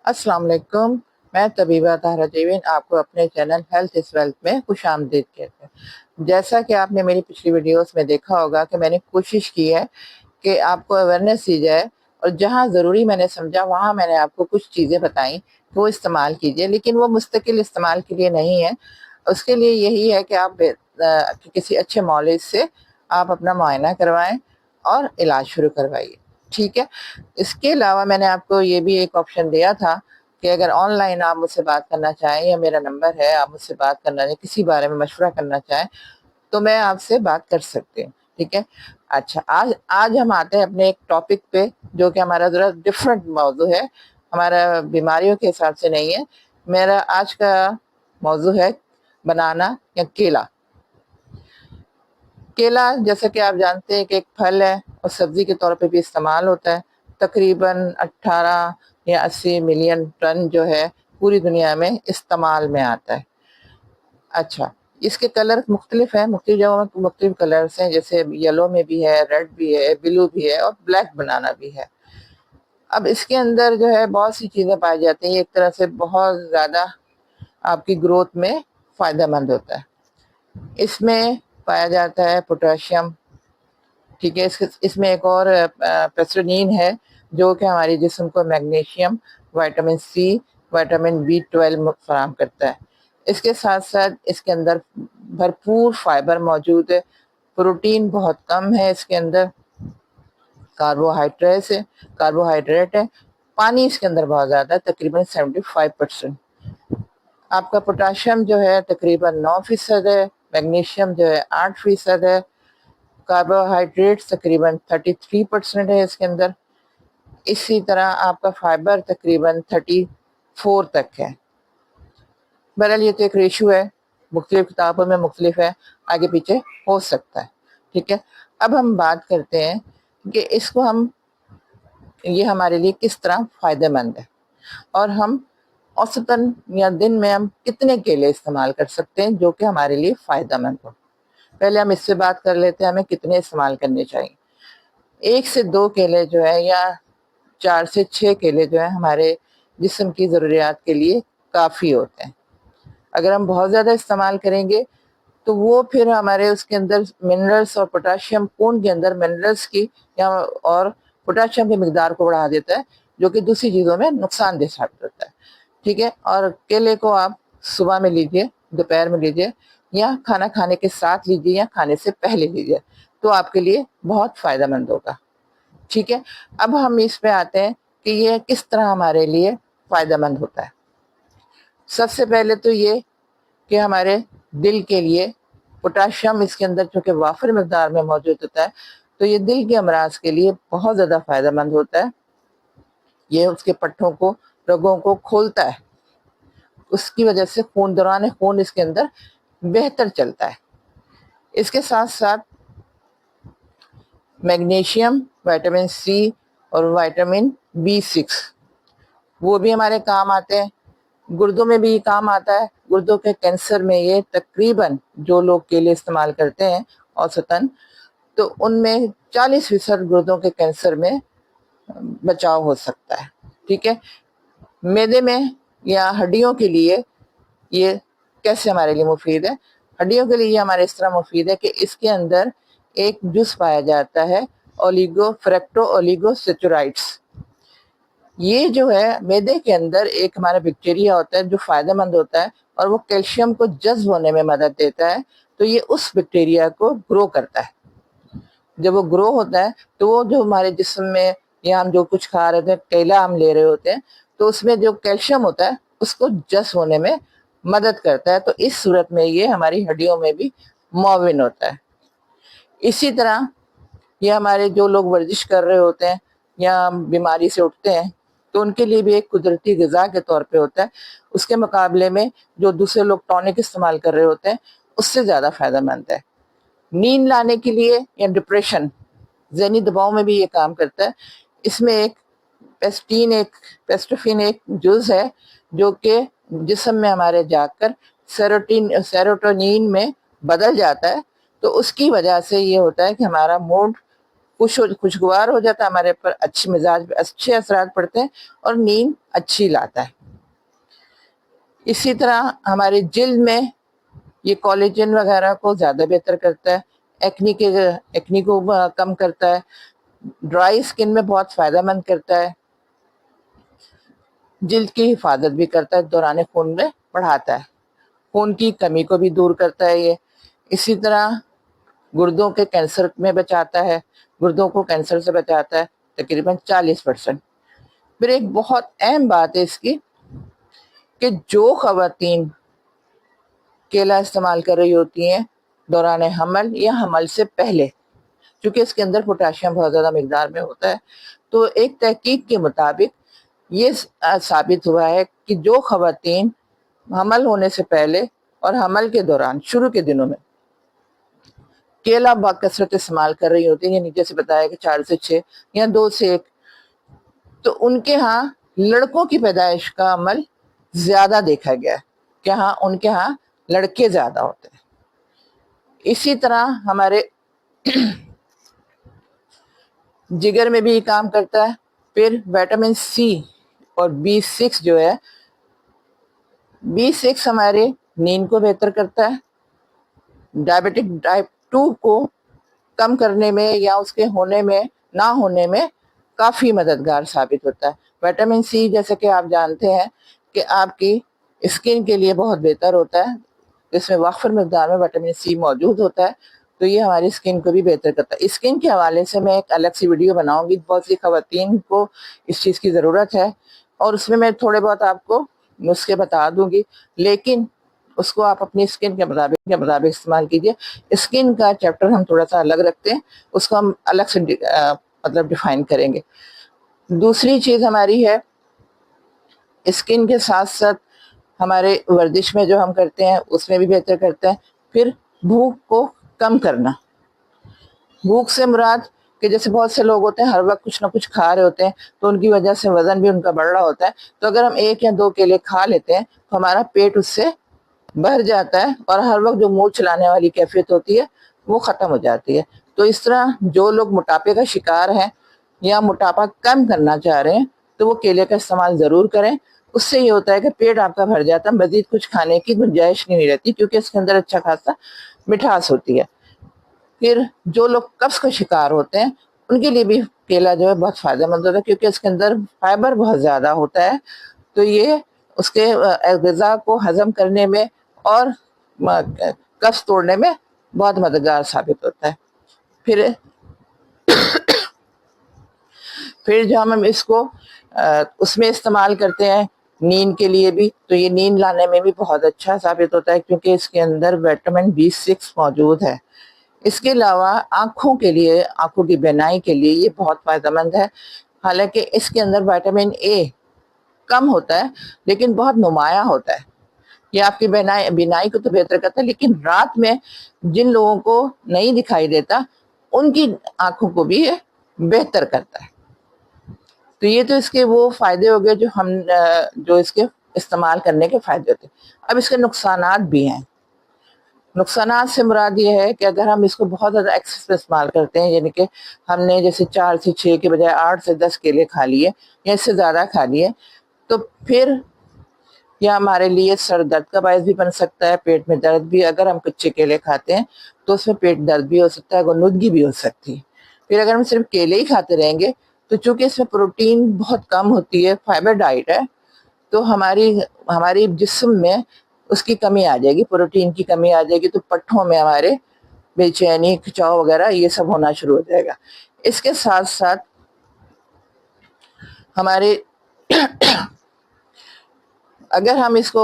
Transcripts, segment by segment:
السلام علیکم. میں طبیبہ طاہرہ جیوین آپ کو اپنے چینل ہیلتھ از ویلتھ میں خوش آمدید کہتے ہیں. جیسا کہ آپ نے میری پچھلی ویڈیوز میں دیکھا ہوگا کہ میں نے کوشش کی ہے کہ آپ کو اویئرنیس دی جائے، اور جہاں ضروری میں نے سمجھا وہاں میں نے آپ کو کچھ چیزیں بتائیں کہ وہ استعمال کیجئے، لیکن وہ مستقل استعمال کے لیے نہیں ہے. اس کے لیے یہی ہے کہ آپ کسی اچھے معالج سے آپ اپنا معائنہ کروائیں اور علاج شروع کروائیے. ٹھیک ہے. اس کے علاوہ میں نے آپ کو یہ بھی ایک آپشن دیا تھا کہ اگر آن لائن آپ مجھ سے بات کرنا چاہیں یا میرا نمبر ہے، آپ مجھ سے بات کرنا چاہیں، کسی بارے میں مشورہ کرنا چاہیں تو میں آپ سے بات کر سکتی ہوں. ٹھیک ہے. اچھا، آج ہم آتے ہیں اپنے ایک ٹاپک پہ جو کہ ہمارا ذرا ڈفرینٹ موضوع ہے، ہمارا بیماریوں کے حساب سے نہیں ہے. میرا آج کا موضوع ہے بنانا یا کیلا. کیلا جیسا کہ آپ جانتے ہیں کہ ایک پھل ہے اور سبزی کے طور پہ بھی استعمال ہوتا ہے. تقریباً 18 یا 80 ملین ٹن جو ہے پوری دنیا میں استعمال میں آتا ہے. اچھا، اس کے کلر مختلف ہیں، مختلف جگہوں میں مختلف کلرز ہیں، جیسے یلو میں بھی ہے، ریڈ بھی ہے، بلو بھی ہے اور بلیک بنانا بھی ہے. اب اس کے اندر جو ہے بہت سی چیزیں پائی جاتی ہیں. ایک طرح سے بہت زیادہ آپ کی گروتھ میں فائدہ مند ہوتا ہے. اس میں پایا جاتا ہے پوٹاشیم. ٹھیک ہے. اس میں ایک اور پیسٹرنین ہے جو کہ ہمارے جسم کو magnesium, vitamin C, vitamin B12 فراہم کرتا ہے. اس کے ساتھ ساتھ اس کے اندر بھرپور فائبر موجود ہے. پروٹین بہت کم ہے اس کے اندر. کاربوہائیڈریٹ ہے. پانی اس کے اندر بہت زیادہ ہے، تقریباً 75%. آپ کا پوٹاشیم جو ہے تقریباً 9% ہے، میگنیشیم جو ہے 8% ہے، کاربوہائیڈریٹ تقریباً 33% ہے اس کے اندر. اسی طرح آپ کا فائبر تقریباً 34 تک ہے. بہرحال یہ تو ایک ریشو ہے، مختلف کتابوں میں مختلف ہے، آگے پیچھے ہو سکتا ہے. ٹھیک ہے. اب ہم بات کرتے ہیں کہ اس کو یہ ہمارے لیے کس طرح فائدہ مند ہے، اور ہم اوسطاً یا دن میں ہم کتنے کیلے استعمال کر سکتے ہیں جو کہ ہمارے لیے فائدہ مند ہو. پہلے ہم اس سے بات کر لیتے ہیں ہمیں کتنے استعمال کرنے چاہیے. 1 سے 2 کیلے جو ہے یا 4 سے 6 کیلے جو ہے ہمارے جسم کی ضروریات کے لیے کافی ہوتے ہیں. اگر ہم بہت زیادہ استعمال کریں گے تو وہ پھر ہمارے اس کے اندر منرلز اور پوٹاشیم خون کے اندر منرلز کی اور پوٹاشیم کی مقدار کو بڑھا دیتا ہے، جو کہ دوسری چیزوں میں نقصان دہ ثابت ہوتا ہے. ٹھیک ہے. اور کیلے کو آپ صبح میں لیجئے، دوپہر میں لیجئے، یا کھانا کھانے کے ساتھ لیجئے یا کھانے سے پہلے لیجئے، تو آپ کے لیے بہت فائدہ مند ہوگا. ٹھیک ہے. اب ہم اس پہ آتے ہیں کہ یہ کس طرح ہمارے لیے فائدہ مند ہوتا ہے. سب سے پہلے تو یہ کہ ہمارے دل کے لیے پوٹاشیم اس کے اندر چونکہ وافر مقدار میں موجود ہوتا ہے، تو یہ دل کے امراض کے لیے بہت زیادہ فائدہ مند ہوتا ہے. یہ اس کے پٹھوں کو، رگوں کو کھولتا ہے. اس کی وجہ سے دوران خون اس کے اندر بہتر چلتا ہے. اس کے ساتھ ساتھ میگنیشیم، وائٹامن سی اور وائٹامن B6 وہ بھی ہمارے کام آتے ہیں. گردوں میں بھی کام آتا ہے. گردوں کے کینسر میں یہ تقریباً جو لوگ کیلے استعمال کرتے ہیں اوسطاً، تو ان میں 40% گردوں کے کینسر میں بچاؤ ہو سکتا ہے. ٹھیک ہے. معدے میں یا ہڈیوں کے لیے یہ کیسے ہمارے لیے مفید ہے. ہڈیوں کے لیے یہ ہمارے اس طرح مفید ہے کہ اس کے اندر ایک جز پایا جاتا ہے فریکٹو اولیگو سیچورائڈس. یہ جو ہے معدے کے اندر ایک ہمارا بیکٹیریا ہوتا ہے جو فائدہ مند ہوتا ہے، اور وہ کیلشیم کو جذب ہونے میں مدد دیتا ہے. تو یہ اس بیکٹیریا کو گرو کرتا ہے. جب وہ گرو ہوتا ہے تو وہ جو ہمارے جسم میں یا ہم جو کچھ کھا رہے تھے، کیلا ہم لے رہے ہوتے ہیں، تو اس میں جو کیلشیم ہوتا ہے اس کو جذب ہونے میں مدد کرتا ہے. تو اس صورت میں یہ ہماری ہڈیوں میں بھی معاون ہوتا ہے. اسی طرح یہ ہمارے جو لوگ ورزش کر رہے ہوتے ہیں یا بیماری سے اٹھتے ہیں تو ان کے لیے بھی ایک قدرتی غذا کے طور پہ ہوتا ہے. اس کے مقابلے میں جو دوسرے لوگ ٹونک استعمال کر رہے ہوتے ہیں اس سے زیادہ فائدہ مند ہے. نیند لانے کے لیے یا ڈپریشن، ذہنی دباؤ میں بھی یہ کام کرتا ہے. اس میں ایک پیسٹوفین ایک جز ہے جو کہ جسم میں ہمارے جا کر سیروٹونین میں بدل جاتا ہے. تو اس کی وجہ سے یہ ہوتا ہے کہ ہمارا موڈ خوشگوار ہو جاتا ہے ہمارے پر، اچھی مزاج پہ اچھے اثرات پڑتے ہیں اور نیند اچھی لاتا ہے۔ اسی طرح ہمارے جلد میں یہ کولیجن وغیرہ کو زیادہ بہتر کرتا ہے، ایکنی کو کم کرتا ہے، ڈرائی اسکن میں بہت فائدہ مند کرتا ہے، جلد کی حفاظت بھی کرتا ہے، دوران خون میں بڑھاتا ہے، خون کی کمی کو بھی دور کرتا ہے یہ۔ اسی طرح گردوں کے کینسر میں بچاتا ہے، گردوں کو کینسر سے بچاتا ہے تقریباً 40%۔ پھر ایک بہت اہم بات ہے اس کی کہ جو خواتین کیلا استعمال کر رہی ہوتی ہیں دوران حمل یا حمل سے پہلے، چونکہ اس کے اندر پوٹاشیم بہت زیادہ مقدار میں ہوتا ہے، تو ایک تحقیق کے مطابق یہ ثابت ہوا ہے کہ جو خواتین حمل ہونے سے پہلے اور حمل کے دوران شروع کے دنوں میں کیلا بکثرت استعمال کر رہی ہوتی ہیں، یعنی جیسے بتایا کہ 4 سے 6 یا 2 سے 1، تو ان کے ہاں لڑکوں کی پیدائش کا عمل زیادہ دیکھا گیا ہے کہ ہاں ان کے ہاں لڑکے زیادہ ہوتے ہیں۔ اسی طرح ہمارے جگر میں بھی یہ کام کرتا ہے۔ پھر وٹامن سی اور B6 جو ہے، B6 ہمارے نیند کو بہتر کرتا ہے، ڈائبٹک ٹائپ 2 کو کم کرنے میں یا اس کے ہونے میں نہ ہونے میں کافی مددگار ثابت ہوتا ہے۔ وٹامن سی جیسے کہ آپ جانتے ہیں کہ آپ کی اسکن کے لیے بہت بہتر ہوتا ہے، اس میں وافر مقدار میں وٹامن سی موجود ہوتا ہے، تو یہ ہماری اسکن کو بھی بہتر کرتا ہے۔ اسکن کے حوالے سے میں ایک الگ سی ویڈیو بناؤں گی، بہت سی خواتین کو اس چیز کی ضرورت ہے، اور اس میں تھوڑے بہت آپ کو نسخے بتا دوں گی، لیکن اس کو آپ اپنی اسکن کے مطابق استعمال کیجئے۔ اسکن کا چیپٹر ہم تھوڑا سا الگ رکھتے ہیں، اس کو ہم الگ سے مطلب ڈیفائن کریں گے۔ دوسری چیز ہماری ہے اسکن کے ساتھ ساتھ ہمارے ورزش میں جو ہم کرتے ہیں اس میں بھی بہتر کرتا ہے۔ پھر بھوک کو کم کرنا، بھوک سے مراد کہ جیسے بہت سے لوگ ہوتے ہیں ہر وقت کچھ نہ کچھ کھا رہے ہوتے ہیں، تو ان کی وجہ سے وزن بھی ان کا بڑھ رہا ہوتا ہے، تو اگر ہم 1 یا 2 کیلے کھا لیتے ہیں تو ہمارا پیٹ اس سے بھر جاتا ہے، اور ہر وقت جو منہ چلانے والی کیفیت ہوتی ہے وہ ختم ہو جاتی ہے۔ تو اس طرح جو لوگ موٹاپے کا شکار ہیں یا موٹاپا کم کرنا چاہ رہے ہیں تو وہ کیلے کا استعمال ضرور کریں۔ اس سے یہ ہوتا ہے کہ پیٹ آپ کا بھر جاتا ہے، مزید کچھ کھانے کی گنجائش نہیں رہتی، کیونکہ اس کے اندر اچھا خاصا مٹھاس ہوتی ہے۔ پھر جو لوگ قبض کا شکار ہوتے ہیں ان کے لیے بھی کیلا جو ہے بہت فائدہ مند ہوتا ہے، کیونکہ اس کے اندر فائبر بہت زیادہ ہوتا ہے، تو یہ اس کے غذا کو ہضم کرنے میں اور قبض توڑنے میں بہت مددگار ثابت ہوتا ہے۔ پھر جو ہم اس کو اس میں استعمال کرتے ہیں نیند کے لیے بھی، تو یہ نیند لانے میں بھی بہت اچھا ثابت ہوتا ہے، کیونکہ اس کے اندر وٹامن B6 موجود ہے۔ اس کے علاوہ آنکھوں کے لیے، آنکھوں کی بینائی کے لیے یہ بہت فائدہ مند ہے۔ حالانکہ اس کے اندر وٹامن A کم ہوتا ہے لیکن بہت نمایاں ہوتا ہے، یہ آپ کی بینائی کو تو بہتر کرتا ہے، لیکن رات میں جن لوگوں کو نہیں دکھائی دیتا ان کی آنکھوں کو بھی یہ بہتر کرتا ہے۔ تو یہ تو اس کے وہ فائدے ہو گئے جو اس کے استعمال کرنے کے فائدے ہوتے ہیں۔ اب اس کے نقصانات بھی ہیں۔ نقصانات سے مراد یہ ہے کہ اگر ہم اس کو بہت زیادہ ایکسس میں استعمال کرتے ہیں، یعنی کہ ہم نے جیسے 4 سے 6 کے بجائے 8 سے 10 کیلے کھا لیے یا اس سے زیادہ کھا لیے، تو پھر یہ ہمارے لیے سر درد کا باعث بھی بن سکتا ہے، پیٹ میں درد بھی، اگر ہم کچے کیلے کھاتے ہیں تو اس میں پیٹ درد بھی ہو سکتا ہے، غنودگی بھی ہو سکتی ہے۔ پھر اگر ہم صرف کیلے ہی کھاتے رہیں گے تو چونکہ اس میں پروٹین بہت کم ہوتی ہے، فائبر ڈائٹ ہے، تو ہماری جسم میں اس کی کمی آ جائے گی، پروٹین کی کمی آ جائے گی، تو پٹھوں میں ہمارے بے چینی، کھچاؤ وغیرہ یہ سب ہونا شروع ہو جائے گا۔ اس کے ساتھ ساتھ ہمارے اگر ہم اس کو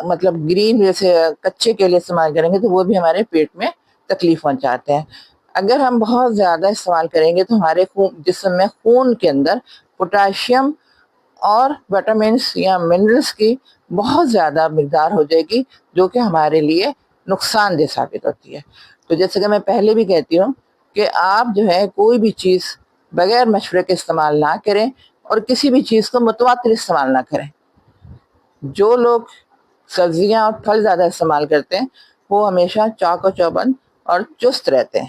مطلب گرین جیسے کچے کیلے استعمال کریں گے تو وہ بھی ہمارے پیٹ میں تکلیف پہنچاتے ہیں۔ اگر ہم بہت زیادہ استعمال کریں گے تو ہمارے جسم میں خون کے اندر پوٹاشیم اور وٹامنس یا منرلس کی بہت زیادہ مقدار ہو جائے گی، جو کہ ہمارے لیے نقصان دہ ثابت ہوتی ہے۔ تو جیسے کہ میں پہلے بھی کہتی ہوں کہ آپ جو ہے کوئی بھی چیز بغیر مشورے کے استعمال نہ کریں، اور کسی بھی چیز کو متواتر استعمال نہ کریں۔ جو لوگ سبزیاں اور پھل زیادہ استعمال کرتے ہیں وہ ہمیشہ چاق و چوبند اور چست رہتے ہیں،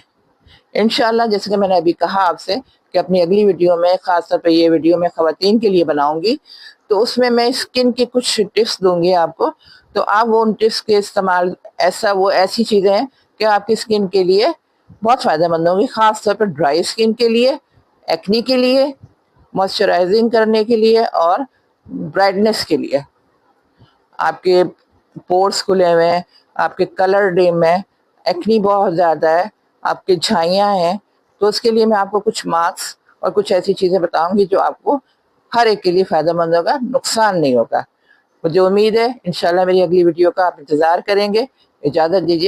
انشاءاللہ جیسے کہ میں نے ابھی کہا آپ سے کہ اپنی اگلی ویڈیو میں، خاص طور پہ یہ ویڈیو میں خواتین کے لیے بناؤں گی، تو اس میں اسکن کے کچھ ٹپس دوں گی آپ کو، تو آپ وہ ان ٹپس کے استعمال، ایسی چیزیں ہیں کہ آپ کی اسکن کے لیے بہت فائدہ مند ہوں گی، خاص طور پہ ڈرائی اسکن کے لیے، ایکنی کے لیے، موئسچرائزنگ کرنے کے لیے اور برائٹنس کے لیے۔ آپ کے پورس کھلے ہوئے ہیں، آپ کے کلر ڈیم ہے، ایکنی بہت زیادہ ہے، آپ کے جھائیاں ہیں، تو اس کے لیے میں آپ کو کچھ ماسک اور کچھ ایسی چیزیں بتاؤں گی جو آپ کو ہر ایک کے لیے فائدہ مند ہوگا، نقصان نہیں ہوگا۔ مجھے امید ہے انشاءاللہ میری اگلی ویڈیو کا آپ انتظار کریں گے۔ اجازت دیجیے۔